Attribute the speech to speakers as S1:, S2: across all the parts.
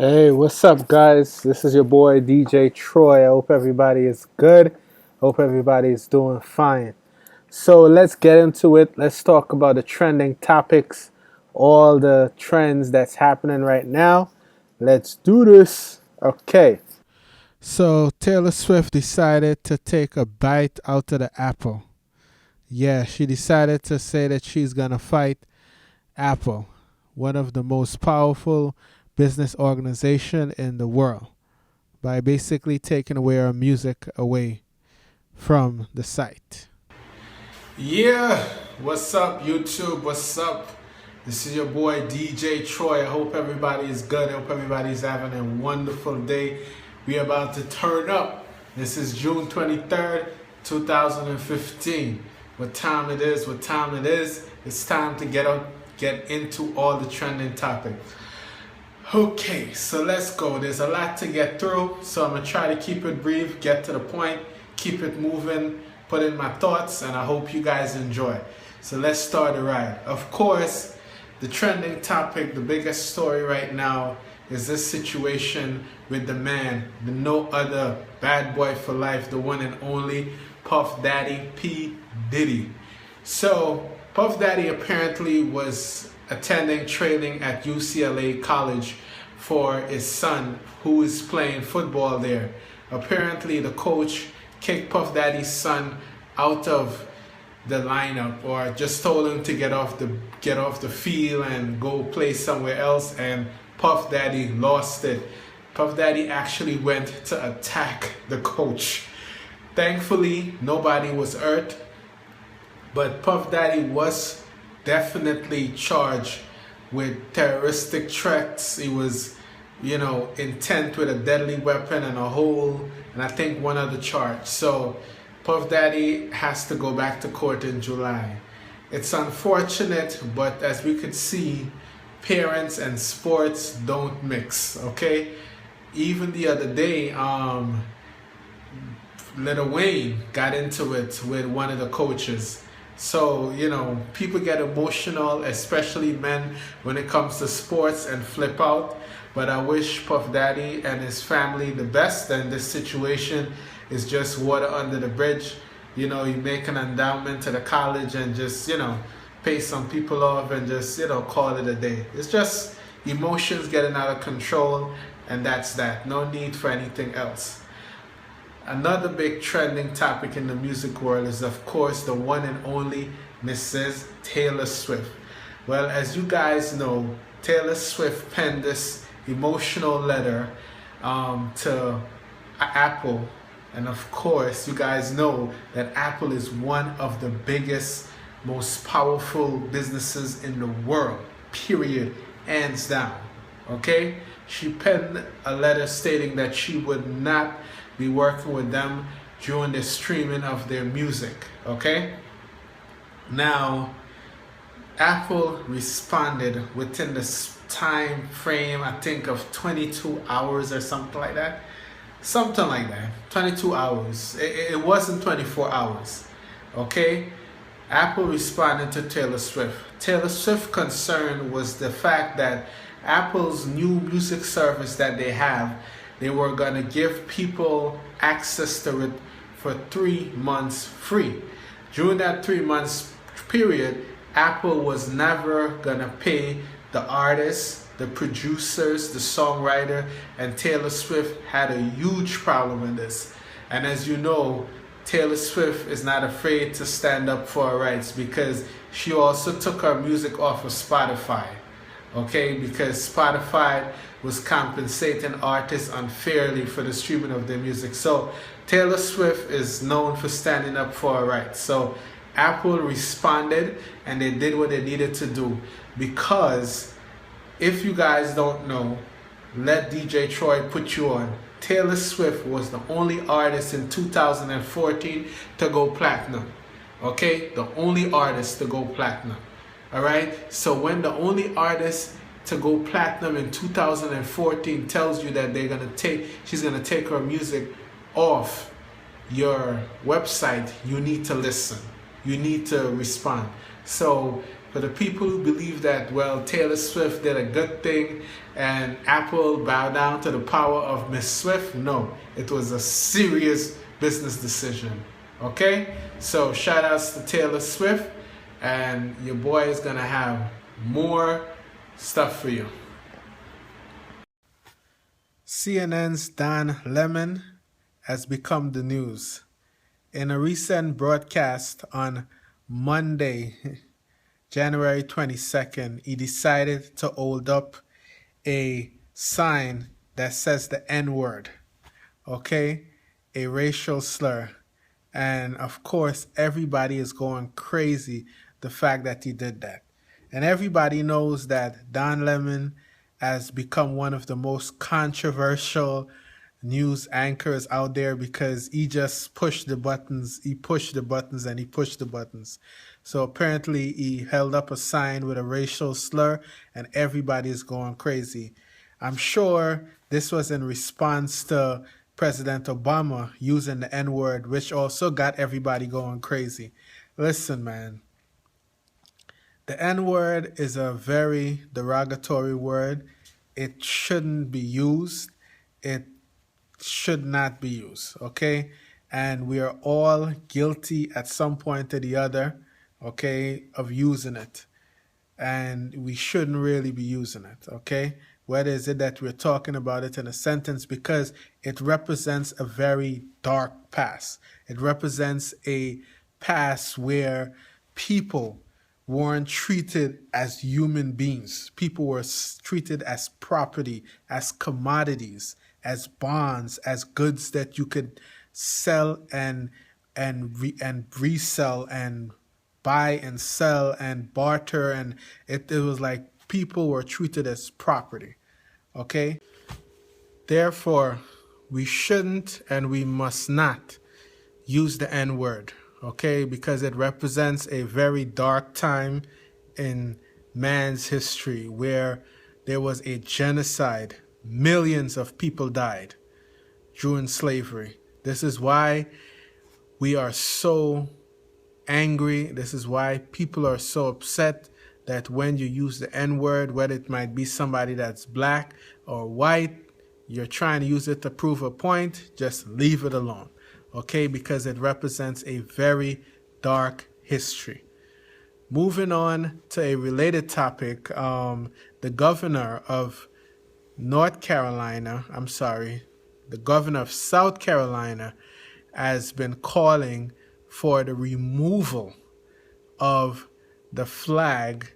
S1: Hey, what's up, guys? This is your boy DJ Troy. I hope everybody is good. Hope everybody is doing fine. So let's get into it. Let's talk about the trending topics, all the trends that's happening right now. Let's do this. Okay. So Taylor Swift decided to take a bite out of the apple. Yeah, she decided to say that she's gonna fight Apple, one of the most powerful business organization in the world, by basically taking away our music away from the site. Yeah, what's up, YouTube? What's up? This is your boy DJ Troy. I hope everybody is good. I hope everybody's having a wonderful day. We're about to turn up. This is June 23rd, 2015. What time it is? What time it is? It's time to get into all the trending topics. Okay, so let's go. There's a lot to get through, so I'm going to try to keep it brief, get to the point, keep it moving, put in my thoughts, and I hope you guys enjoy. So let's start the ride. Of course, the trending topic, the biggest story right now is this situation with the man, the no other bad boy for life, the one and only Puff Daddy P. Diddy. So, Puff Daddy apparently was attending training at UCLA College for his son who is playing football there. Apparently the coach kicked Puff Daddy's son out of the lineup, or just told him to get off the field and go play somewhere else, and Puff Daddy lost it. Puff Daddy actually went to attack the coach. Thankfully nobody was hurt, but Puff Daddy was definitely charged with terroristic threats. He was, intent with a deadly weapon and I think one other charge. So Puff Daddy has to go back to court in July. It's unfortunate, but as we could see, parents and sports don't mix, okay? Even the other day, Lil Wayne got into it with one of the coaches. So, people get emotional, especially men, when it comes to sports and flip out. But I wish Puff Daddy and his family the best, and this situation is just water under the bridge. You make an endowment to the college and just, pay some people off and just, call it a day. It's just emotions getting out of control, and that's that. No need for anything else. Another big trending topic in the music world is, of course, the one and only Mrs. Taylor Swift. Well, as you guys know, Taylor Swift penned this emotional letter to Apple. And of course, you guys know that Apple is one of the biggest, most powerful businesses in the world, period, hands down. Okay? She penned a letter stating that she would not be working with them during the streaming of their music. Okay? Now, Apple responded within the time frame, I think, of 22 hours or something like that. Something like that. 22 hours. It wasn't 24 hours. Okay? Apple responded to Taylor Swift. Taylor Swift's concern was the fact that Apple's new music service that they have, they were going to give people access to it for 3 months free. During that 3 months period, Apple was never going to pay the artists, the producers, the songwriter, and Taylor Swift had a huge problem with this. And as you know, Taylor Swift is not afraid to stand up for her rights, because she also took her music off of Spotify. Okay, because Spotify was compensating artists unfairly for the streaming of their music. So Taylor Swift is known for standing up for her rights. So Apple responded and they did what they needed to do, because if you guys don't know, let DJ Troy put you on. Taylor Swift was the only artist in 2014 to go platinum. Okay, the only artist to go platinum. All right, so when the only artist to go platinum in 2014 tells you that she's gonna take her music off your website, you need to listen. You need to respond. So For the people who believe that, well, Taylor Swift did a good thing and Apple bowed down to the power of Miss Swift, no, it was a serious business decision. Okay? So shout outs to Taylor Swift, and your boy is gonna have more stuff for you. CNN's Don Lemon has become the news. In a recent broadcast on Monday, January 22nd, he decided to hold up a sign that says the N-word, okay? A racial slur. And of course, everybody is going crazy the fact that he did that. And everybody knows that Don Lemon has become one of the most controversial news anchors out there because he just pushed the buttons. He pushed the buttons and he pushed the buttons. So apparently he held up a sign with a racial slur and everybody is going crazy. I'm sure this was in response to President Obama using the N-word, which also got everybody going crazy. Listen, man. The N-word is a very derogatory word. It shouldn't be used. It should not be used, okay? And we are all guilty at some point or the other, okay, of using it. And we shouldn't really be using it, okay? Whether is it that we're talking about it in a sentence, because it represents a very dark past. It represents a past where people weren't treated as human beings. People were treated as property, as commodities, as bonds, as goods that you could sell and resell and buy and sell and barter, and it was like people were treated as property. Okay? Therefore, we shouldn't and we must not use the N-word, okay? Because it represents a very dark time in man's history where there was a genocide. Millions of people died during slavery. This is why we are so angry. This is why people are so upset that when you use the N-word, whether it might be somebody that's black or white, you're trying to use it to prove a point, just leave it alone, okay? Because it represents a very dark history. Moving on to a related topic, the governor of the governor of South Carolina has been calling for the removal of the flag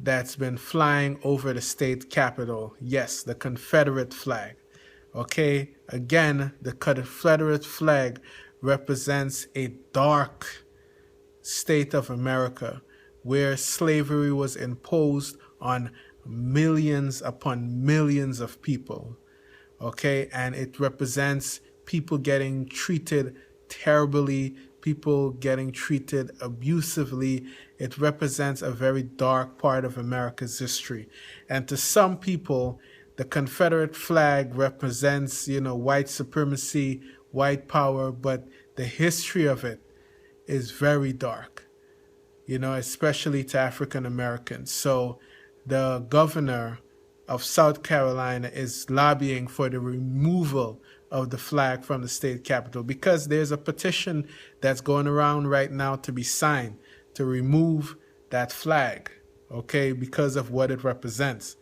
S1: that's been flying over the state capitol. Yes, the Confederate flag. Okay, again, the Confederate flag represents a dark state of America where slavery was imposed on millions upon millions of people. Okay, and it represents people getting treated terribly, people getting treated abusively. It represents a very dark part of America's history. And to some people, the Confederate flag represents, white supremacy, white power, but the history of it is very dark, especially to African Americans. So the governor of South Carolina is lobbying for the removal of the flag from the state capitol because there's a petition that's going around right now to be signed to remove that flag, okay, because of what it represents.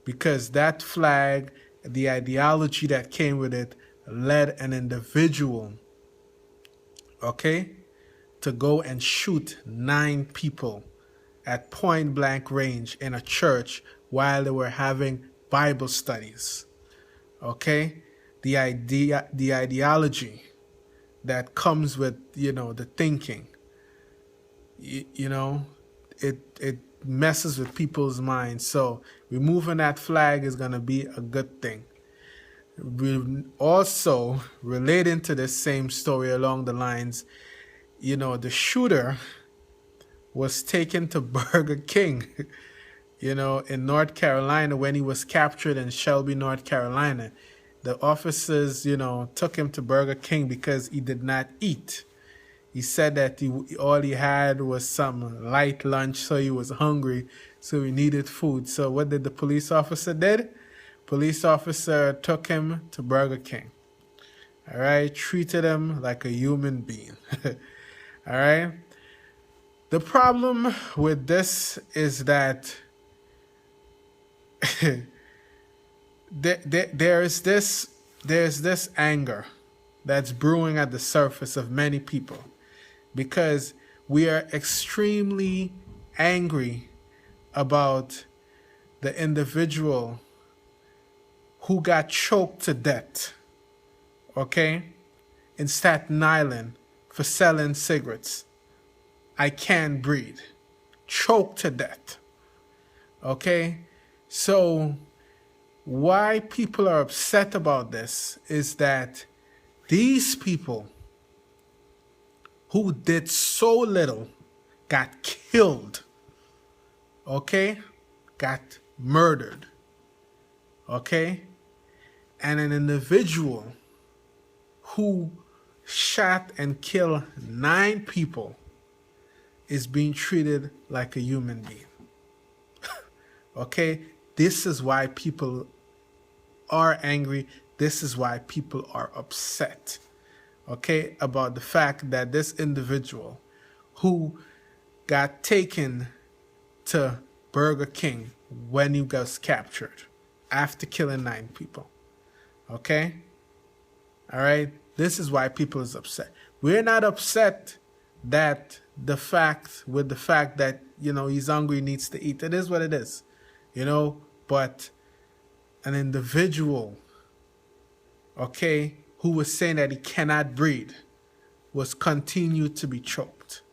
S1: Because that flag, the ideology that came with it, led an individual, okay, to go and shoot 9 people at point blank range in a church while they were having Bible studies. Okay? The ideology that comes with, the thinking, it messes with people's minds. So removing that flag is going to be a good thing. Also, relating to this same story along the lines, the shooter was taken to Burger King, in North Carolina when he was captured in Shelby, North Carolina. The officers, took him to Burger King because he did not eat. He said that all he had was some light lunch, so he was hungry, so he needed food. So what did the police officer did? Police officer took him to Burger King. All right, treated him like a human being. All right. The problem with this is that there's this anger that's brewing at the surface of many people, because we are extremely angry about the individual who got choked to death, okay, in Staten Island for selling cigarettes. I can't breathe. Choked to death. Okay? So why people are upset about this is that these people who did so little got killed. Okay? Got murdered. Okay? And an individual who shot and killed 9 people is being treated like a human being. Okay? This is why people are angry. This is why people are upset. Okay? About the fact that this individual who got taken to Burger King when he was captured after killing 9 people. Okay? All right? This is why people is upset. We're not upset that the fact that, you know, he's hungry, needs to eat. It is what it is, you know, but an individual, okay, who was saying that he cannot breathe was continued to be choked.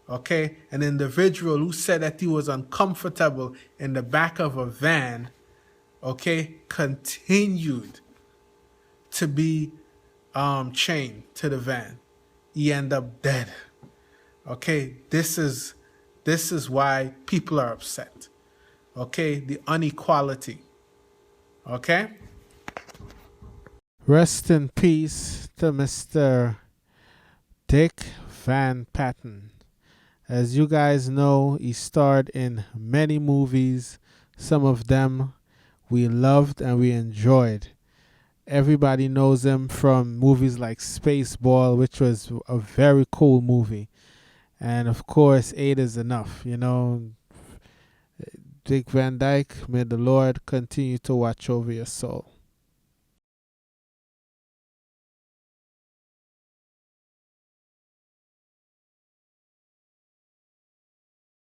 S1: Okay, an individual who said that he was uncomfortable in the back of a van, okay, continued to be chained to the van. He ended up dead. Okay, this is why people are upset. Okay, the inequality. Okay? Rest in peace to Mr. Dick Van Patten. As you guys know, he starred in many movies. Some of them we loved and we enjoyed. Everybody knows him from movies like Spaceball, which was a very cool movie. And of course, 8 is enough. You know, Dick Van Dyke, may the Lord continue to watch over your soul.